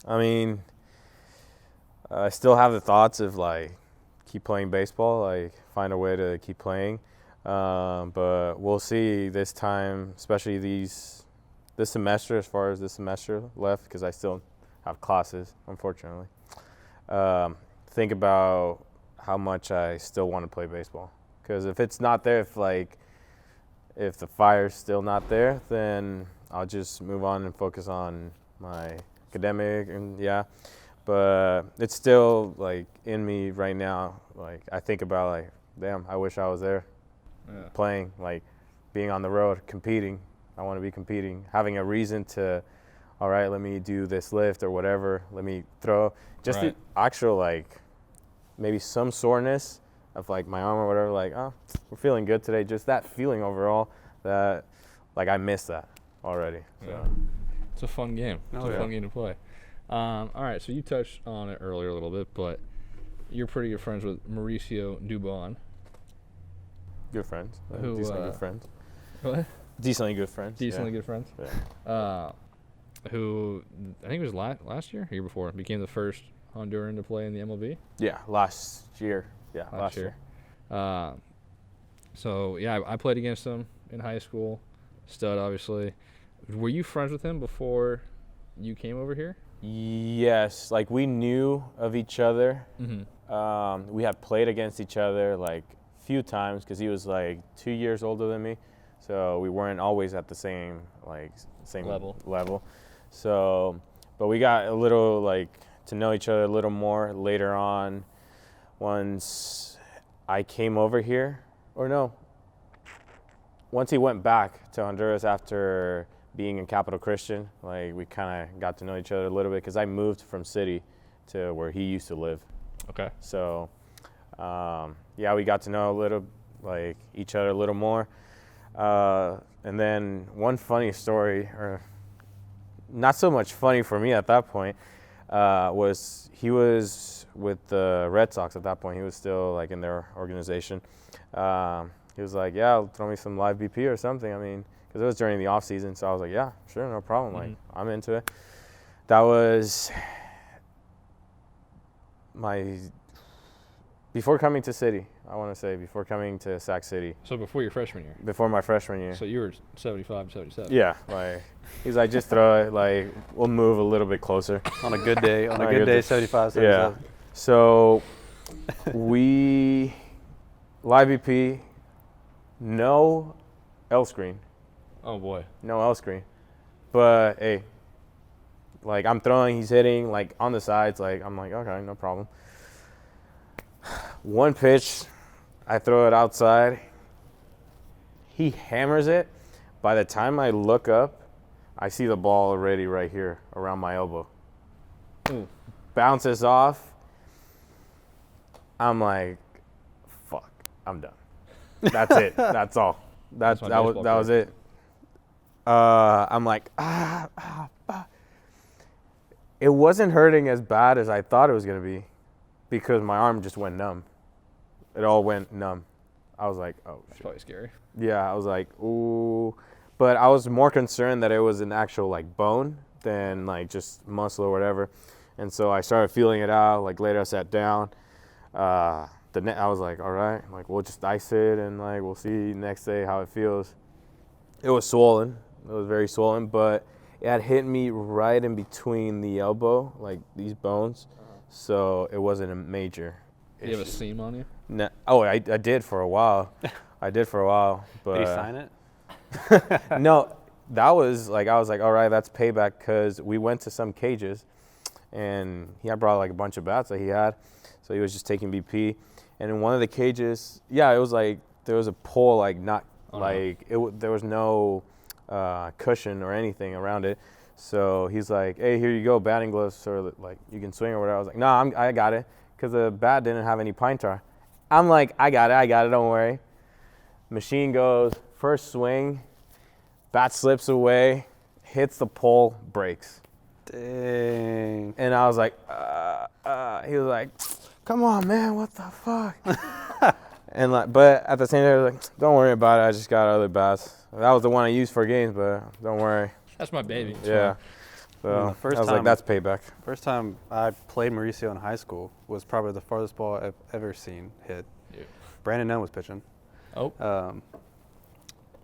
I mean, I still have the thoughts of, like, keep playing baseball, like, find a way to keep playing. But we'll see this time, especially this semester, as far as this semester left, because I still have classes, unfortunately. Think about how much I still want to play baseball. Because if it's not there, if the fire's still not there, then I'll just move on and focus on my academic but it's still, like, in me right now. Like, I think about, like, damn, I wish I was there playing, like, being on the road, competing. I want to be competing, having a reason to, all right, let me do this lift or whatever, let me throw. Just the actual, like, maybe some soreness of, like, my arm or whatever, like, oh, we're feeling good today. Just that feeling overall that, like, I miss that already. So.
It's a fun game. It's a fun game to play. All right, so you touched on it earlier a little bit, but you're pretty good friends with Mauricio Dubon.
Good friends.
Decently
good friends.
What?
Decently good friends.
Decently good friends.
Yeah.
Who I think it was last year, year before, became the first Honduran to play in the MLB.
Yeah, last year. Yeah, last year.
So yeah, I played against him in high school. Stud, obviously. Were you friends with him before you came over here?
Yes, like, we knew of each other. Mm-hmm. We had played against each other, like, a few times because he was, like, 2 years older than me. So we weren't always at the same level. So, but we got a little, like, to know each other a little more later on once I came over here. Or no, once he went back to Honduras after being in Capital Christian, like, we kind of got to know each other a little bit because I moved from city to where he used to live.
Okay.
So, we got to know each other a little more. And then one funny story, or not so much funny for me at that point, was he was with the Red Sox at that point. He was still, like, in their organization. He was like, yeah, throw me some live BP or something. I mean, because it was during the off season, so I was like, yeah, sure, no problem. Like, I'm into it. That was before coming to City. I want to say before coming to Sac City.
So before your freshman year.
Before my freshman year.
So you were 75, 77.
Yeah, like, he's like, just throw it. Like, we'll move a little bit closer
on a good day. On a good day, 75, 77.
Yeah. So we live BP, no L screen.
Oh boy.
No L screen. But hey, Like, I'm throwing, he's hitting, like, on the sides. Like, I'm like, okay, no problem. One pitch, I throw it outside. He hammers it. By the time I look up, I see the ball already right here around my elbow.
Ooh.
Bounces off. I'm like, fuck, I'm done. That's it. That's all.
That's my
That
baseball
was it. I'm like, It wasn't hurting as bad as I thought it was gonna be, because my arm just went numb. It all went numb. I was like, oh
That's
shit.
probably scary.
Yeah, I was like, ooh. But I was more concerned that it was an actual like bone than like just muscle or whatever. And so I started feeling it out. Like later I sat down. I was like, all right, like we'll just ice it and like we'll see next day how it feels. It was swollen. It was very swollen, but it had hit me right in between the elbow, like these bones. So it wasn't a major
Do you have a
issue.
seam on you?
No, I did for a while. But
Did he sign it?
no, that was like, I was like, all right, that's payback, because we went to some cages and he had brought like a bunch of bats that he had. So he was just taking BP. And in one of the cages, yeah, it was like, there was a pole, like not like, there was no cushion or anything around it. So he's like, hey, here you go, batting gloves, so like you can swing or whatever. I was like, no, I got it, because the bat didn't have any pine tar. I'm like, I got it, don't worry. Machine goes, first swing, bat slips away, hits the pole, breaks.
Dang.
And I was like, he was like, come on, man, what the fuck? And like, but at the same time, I was like, don't worry about it, I just got other bats. That was the one I used for games, but don't worry.
That's my baby. It's
Yeah.
fine.
So
the first
I was
time-
like, that's payback.
First time I played Mauricio in high school was probably the farthest ball I've ever seen hit.
Yeah.
Brandon Nunn was pitching.
Oh.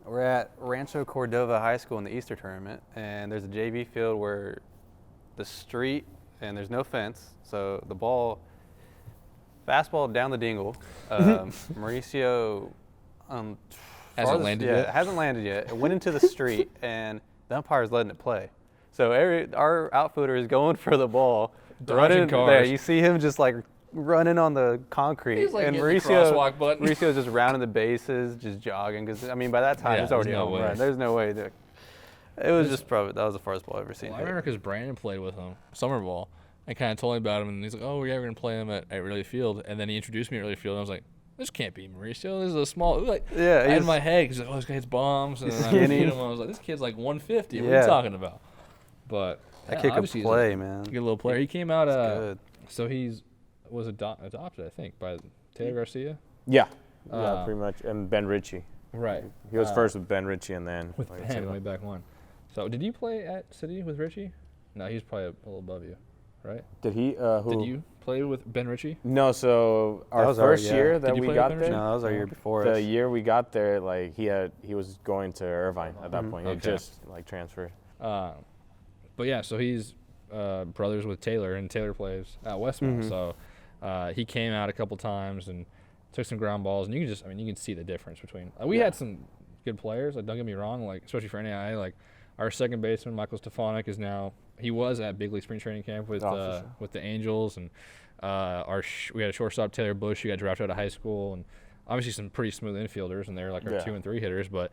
We're at Rancho Cordova High School in the Easter tournament, and there's a JV field where the street and there's no fence, so the ball, fastball down the dingle. Mauricio
Hasn't
farthest-
landed
yeah,
yet?
It hasn't landed yet. It went into the street, and the umpire's letting it play. So our outfielder is going for the ball,
Dodging
running
cars.
there. You see him just like running on the concrete,
He's, like,
and
hitting the
Mauricio,
crosswalk button.
Mauricio's just rounding the bases, just jogging. Because I mean, by that time,
Yeah,
it's already
there's no
home
way.
run. There's no way. It was just probably that was the farthest ball I've ever seen.
Well, I
hit.
remember because Brandon played with him summer ball. I kind of told him about him, and he's like, "Oh, yeah, we're gonna play him at Wrigley Field." And then he introduced me to Wrigley Field, and I was like, "This can't be Mauricio. This is a small." Like,
Yeah,
I had
he's-
in my head, he's like, "Oh, this guy hits bombs," and then I
skinny.
meet him, and I was like, "This kid's like 150. What are
Yeah.
you talking about?" But
That
yeah,
kid can
obviously he's
play,
a
man.
good little player. He came out.
He's good.
So was adopted, I think, by Taylor Garcia.
Yeah.
Uh,
Yeah, pretty much. And Ben Ritchie.
Right.
He was first with Ben Ritchie, and then
With
like,
Ben
so-
way back when. So did you play at City with Richie? No, he's probably a little above you, right?
Did he? Who?
Did you play with Ben Ritchie?
No. So our
was our-
first
yeah.
year
Did
that
you
we
play
got
with
there.
Ben
No, that was our year before
The
us.
year we got there, like he was going to Irvine at that point. He had
Okay.
just like transferred.
But yeah, so he's brothers with Taylor, and Taylor plays at Westmont.
Mhm.
So he came out a couple times and took some ground balls, and you can just, I mean, you can see the difference between. We
Yeah.
had some good players. Like, don't get me wrong, like especially for NAIA, like our second baseman Michael Stefanik is now. He was at Big League Spring Training Camp with
Oh, for sure.
with the Angels, and we had a shortstop Taylor Bush who got drafted out of high school, and obviously some pretty smooth infielders, and they're like our
Yeah.
2 and 3 hitters. But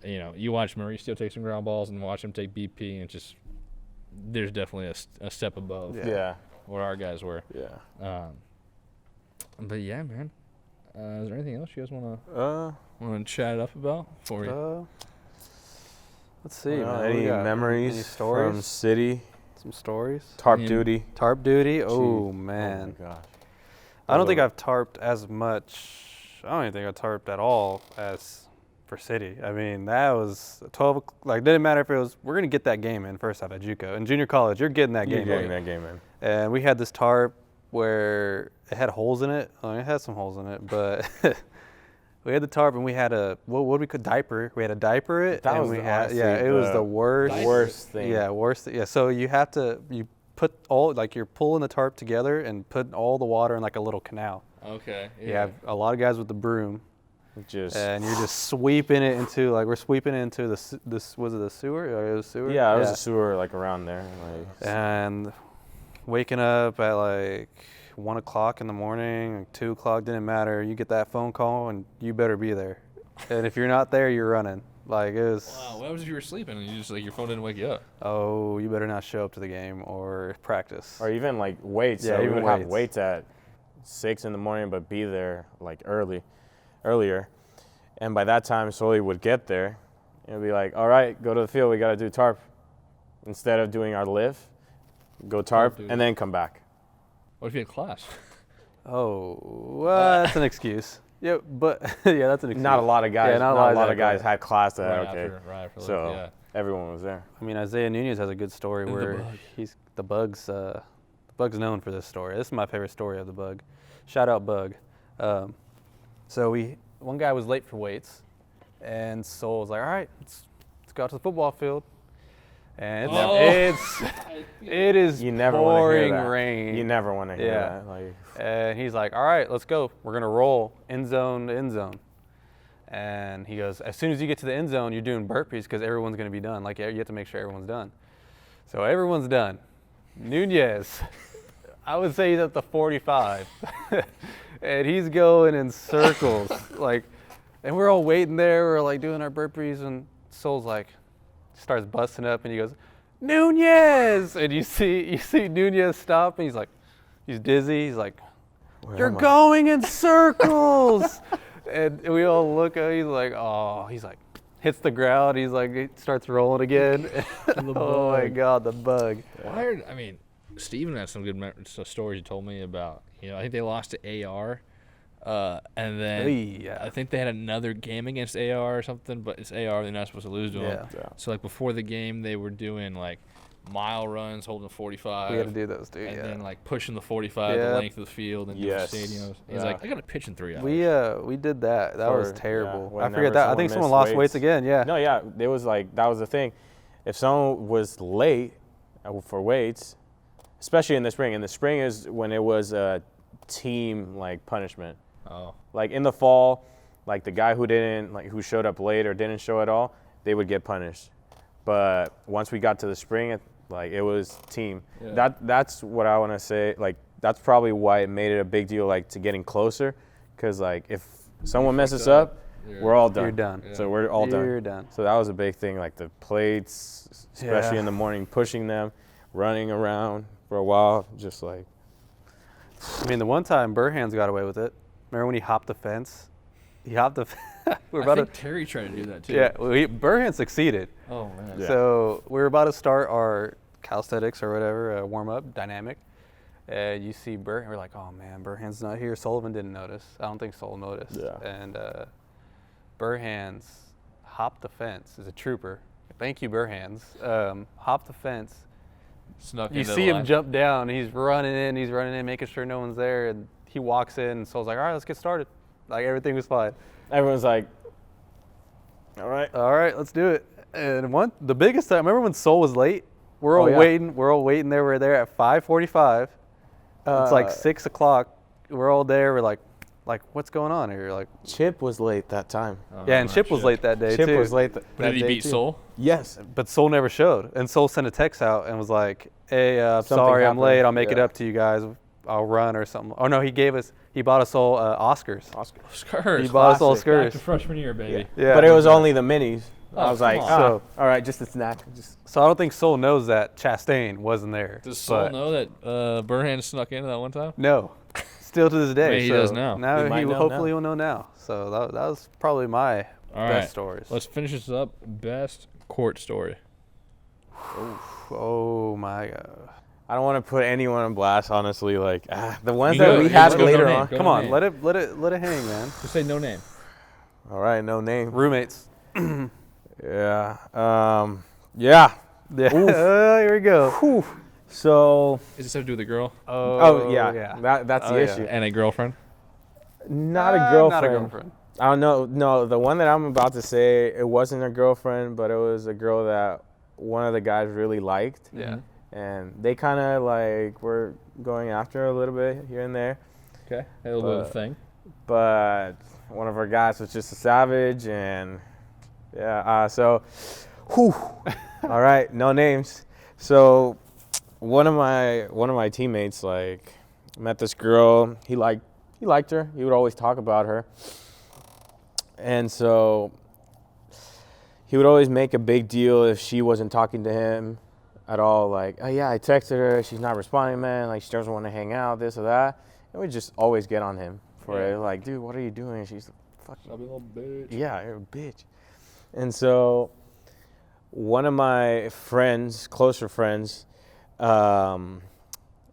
you know, you watch Mauricio take some ground balls and watch him take BP, and it's just there's definitely a step above
Yeah.
where our guys were.
Yeah.
But yeah, man. Is there anything else you guys want
Uh.
to chat up about before we?
Let's see,
well,
man. What
any
we got?
memories
Any
from
stories?
City?
Some stories.
Tarp
mean,
duty.
Tarp duty. Oh
Gee.
man.
Oh my gosh.
I don't think
Although-
I've tarped as much. I don't even think I tarped at all as for City. I mean, that was 12. Like, didn't matter if it was. We're gonna get that game in first half at JUCO. In junior college, you're getting that
You're
game
getting
in.
that game in.
And we had this tarp where it had holes in it. I mean, it had some holes in it, but we had the tarp and we had a what would we call diaper? We had a diaper it.
That
and
was
we
the-
had
honestly
yeah. It was
the
the worst.
Worst thing.
Yeah, worst. Yeah. So you have to put all like you're pulling the tarp together and putting all the water in like a little canal.
Okay.
You have a lot of guys with the broom,
Just
and you're just sweeping it into we're sweeping it into this was it the sewer? It was sewer.
yeah, it was a sewer like around there. Like,
And waking up at like 1 o'clock in the morning, like 2 o'clock, didn't matter. You get that phone call and you better be there. And if you're not there, you're running. Like it was.
Wow, what was if you were sleeping and you just like your phone didn't wake you up?
Oh, you better not show up to the game or practice.
or even like weights.
Yeah,
So we
even
would have
weights.
weights at 6 in the morning, but be there like earlier. And by that time, Sully would get there. And be like, all right, go to the field. We got to do tarp. Instead of doing our lift, go tarp,
dude.
and then come back.
What if you had class?
Oh, well, that's an excuse. Yeah, but yeah, that's an excuse.
Not a lot of guys.
Yeah,
not a lot of guys
had.
had class that.
Right
Okay,
after
so
lift, yeah.
everyone was there.
I mean, Isaiah Nunez has a good story
The
where
Bug.
he's the Bug's. The Bug's known for this story. This is my favorite story of the Bug. Shout out Bug. So one guy was late for weights, and Soul was like, "All right, let's go out to the football field." And it is
You never want to
pouring
hear that.
rain.
You never want to hear
Yeah.
that. Like,
And he's like, all right, let's go. We're going to roll end zone to end zone. And he goes, as soon as you get to the end zone, you're doing burpees because everyone's going to be done. Like, you have to make sure everyone's done. So everyone's done. Nunez, I would say he's at the 45. And he's going in circles. And we're all waiting there. We're like doing our burpees. And Soul's like, starts busting up and he goes, Nunez! And you see Nunez stop and he's dizzy. He's like, you're
am I?
going in circles. And we all look at him. He's like, oh, hits the ground. He's like, he starts rolling again. Oh my God, the Bug.
Steven had some good stories he told me about. I think they lost to AR. And then
Yeah.
I think they had another game against AR or something, but it's AR. They're not supposed to lose to them.
Yeah.
So like before the game, they were doing like mile runs, holding 45.
We got to do those, dude.
And
Yeah.
then like pushing the 45 the
Yep.
length of the field and
Yes.
different stadiums. He's
Yeah.
like, I got to pitch in 3 hours.
We did that. That was
For-
terrible.
yeah,
I
whenever
forget that. I
someone
think someone
missed
lost weights
weights.
again. Yeah.
No, yeah, it was like that was the thing. If someone was late for weights, especially in the spring. In the spring is when it was a team like punishment.
Oh.
Like in the fall, like the guy who showed up late or didn't show at all, they would get punished. But once we got to the spring, it was team.
Yeah.
That's what I want to say. Like that's probably why it made it a big deal, like to getting closer, because like if someone messes up, we're all done.
You're done.
Yeah.
So we're all done.
You're done.
So that was a big thing, like the plates, especially
Yeah.
in the morning, pushing them, running around for a while, just like.
I mean, the one time Burhands got away with it. Remember when he hopped the fence? He hopped the. We're
I
about
think
to.
Terry tried to do that too.
Yeah, Burhan succeeded.
Oh man.
Yeah.
So we're about to start our calisthenics or whatever warm up dynamic, and you see Burhan. We're like, oh man, Burhan's not here. Sullivan didn't notice. I don't think Sol noticed.
Yeah.
And Burhan's hopped the fence. Is a trooper. Thank you, Burhan's. Hopped the fence.
Snuck
You
into
see
the
him
line.
jump down. He's running in, making sure no one's there, and he walks in. And Sol's like, all right, let's get started. Like everything was fine.
Everyone's like, all right.
All right, let's do it. And the biggest time, remember when Sol was late? We're all
Oh, yeah.
waiting. We're all waiting there. We're there at 5:45. It's like 6 o'clock. We're all there. We're like, what's going on here? Like,
Chip was late that time.
Oh,
yeah, and
no
Chip was
shit.
late that day
Chip
too.
was late
But
that
did he
day
beat
too.
Soul?
Yes.
But Sol never showed. And Sol sent a text out and was like, hey,
Something
sorry, I'm
happened.
late. I'll make it
Yeah.
up to you guys. I'll run or something. Oh no, he bought us all Oscars.
Oscar.
Skirts.
He bought us all
classic.
Back to
Skurs.
freshman year, baby.
Yeah.
But it was only the minis.
Oh,
I was like,
come
on.
so, all right, just a snack. Just
So I don't think Sol knows that Chastain wasn't there.
Does Soul
but
know that Burhan snuck in that one time?
No, still to this day.
Maybe he
so
does now.
Now
He
he,
might
will
know
hopefully
now.
will know now. So that was probably my
All
best
right.
stories.
Let's finish this up. Best court story.
Oh my God!
I don't want to put anyone on blast, honestly. Like the ones
You
that
go-
we
you
had
just go
later
no name.
on.
Go
Come
no
on,
name.
let it hang, man.
Just say no name.
All right, no name.
Roommates.
Yeah.
Yeah. Here we go.
So.
Does this have to do with a girl
Oh yeah. That's
Oh,
the
yeah.
issue.
and a girlfriend?
Not a girlfriend.
Not a girlfriend.
I don't know. No, the one that I'm about to say, it wasn't a girlfriend, but it was a girl that one of the guys really liked.
Yeah.
And they kind of like were going after her a little bit here and there.
Okay. A little bit of a
But-
thing.
but one of our guys was just a savage, and yeah. Whew. All right, no names. So one of my teammates like met this girl. He liked her. He would always talk about her, and so he would always make a big deal if she wasn't talking to him at all. Like, oh yeah, I texted her. She's not responding, man. Like, she doesn't want to hang out, this or that. And we just always get on him for it. Like, dude, what are you doing? She's fucking
Stop being a little bitch.
yeah, you're a bitch. And so one of my friends, closer friends,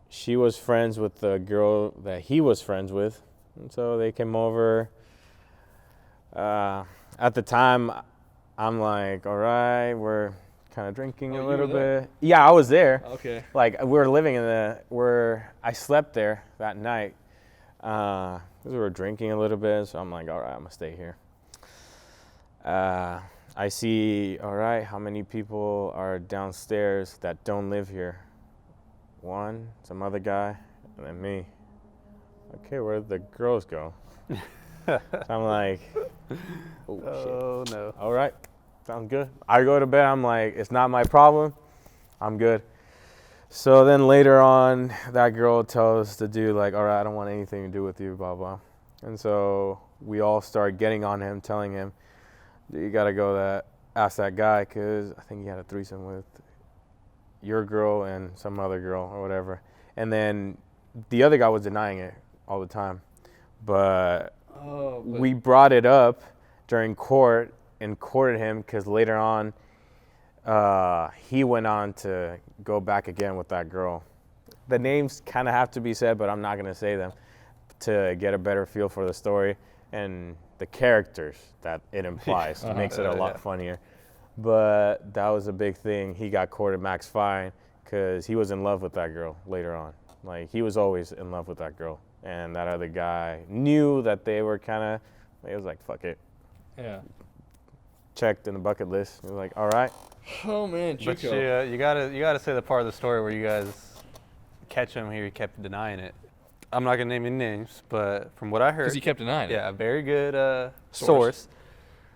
she was friends with the girl that he was friends with. And so they came over. At the time, I'm like, all right, we're kind of drinking a little bit. Yeah, I was there.
Okay.
Like, we were living I slept there that night. Because we were drinking a little bit, so I'm like, all right, I'm going to stay here. I see, all right, how many people are downstairs that don't live here? One, some other guy, and then me. Okay, where'd the girls go? So I'm like, oh, shit.
No.
All right, sounds good. I go to bed, I'm like, it's not my problem. I'm good. So then later on, that girl tells the dude, like, all right, I don't want anything to do with you, blah, blah. And so we all start getting on him, telling him, you got to go ask that guy, because I think he had a threesome with your girl and some other girl or whatever. And then the other guy was denying it all the time. But we brought it up during court and courted him, because later on, he went on to go back again with that girl. The names kind of have to be said, but I'm not going to say them to get a better feel for the story and the characters that it implies. It makes it a lot funnier. But that was a big thing. He got courted max fine because he was in love with that girl later on. Like, he was always in love with that girl. And that other guy knew that they were kind of, he was like, fuck it.
Yeah.
Checked in the bucket list. He was like, all right.
Oh man,
But
Chico.
you gotta say the part of the story where you guys catch him here. He kept denying it. I'm not gonna name any names, but from what I heard,
Because he kept denying it.
yeah, a very good source.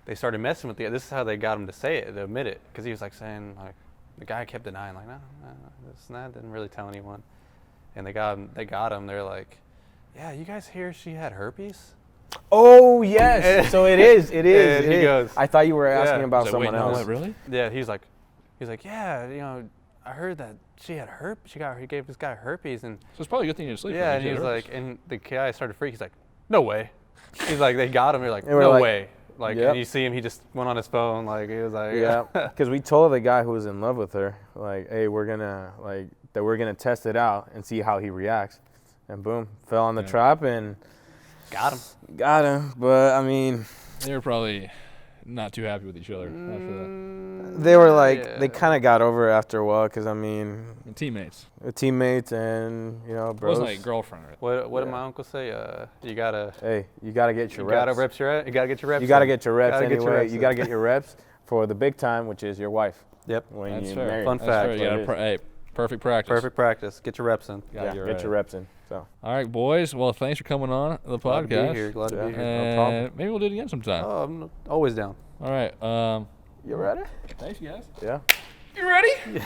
They started messing with the. This is how they got him to say it, to admit it, because he was like saying like the guy kept denying, like no, this and that, didn't really tell anyone, and they got him. They're like, yeah, you guys hear she had herpes?
Oh, yes. So it is. It is.
And he goes,
I thought you were asking
yeah.
about
Wait,
someone
no,
else.
what, really?
Yeah, he's like, yeah, you know, I heard that she had herpes. He gave this guy herpes, and
So it's probably a good thing you didn't sleep.
yeah,
with.
and
You
he was
had
like, and the guy started freaking. He's like, no way. He's like, they got him. They're like,
And we're
no
like,
way. Like,
yep.
and you see him, he just went on his phone. Like, he was like,
Yeah, because we told the guy who was in love with her, like, hey, we're gonna test it out and see how he reacts, and boom, fell on the
Yeah.
trap and
got him.
got him. But I mean,
They were probably not too happy with each other after
they were like,
Yeah.
they kind of got over it after a while, because I mean,
that. And teammates.
teammates and
It
bros.
wasn't like girlfriend. Right?
What did
Yeah.
my uncle say? You gotta
Hey, you gotta get your
you
reps.
gotta reps your you gotta get your reps.
You gotta
in.
get your reps
Gotta get your
anyway.
reps
You
in.
gotta get your reps for the big time, which is your wife.
Yep.
When
That's
you
fair.
marry.
Fun
That's
fact.
fair. You
What
gotta
it is.
hey, perfect practice.
Perfect practice. Get your reps in.
Yeah,
Yeah,
you're
get
right.
your reps in. So.
All right, boys. Well, thanks for coming on the
Glad to be
podcast.
here. Glad to
Yeah.
be here.
And
No problem.
maybe we'll do it again sometime.
Oh, I'm always down.
All right.
You ready?
Thanks, guys.
Yeah.
You ready?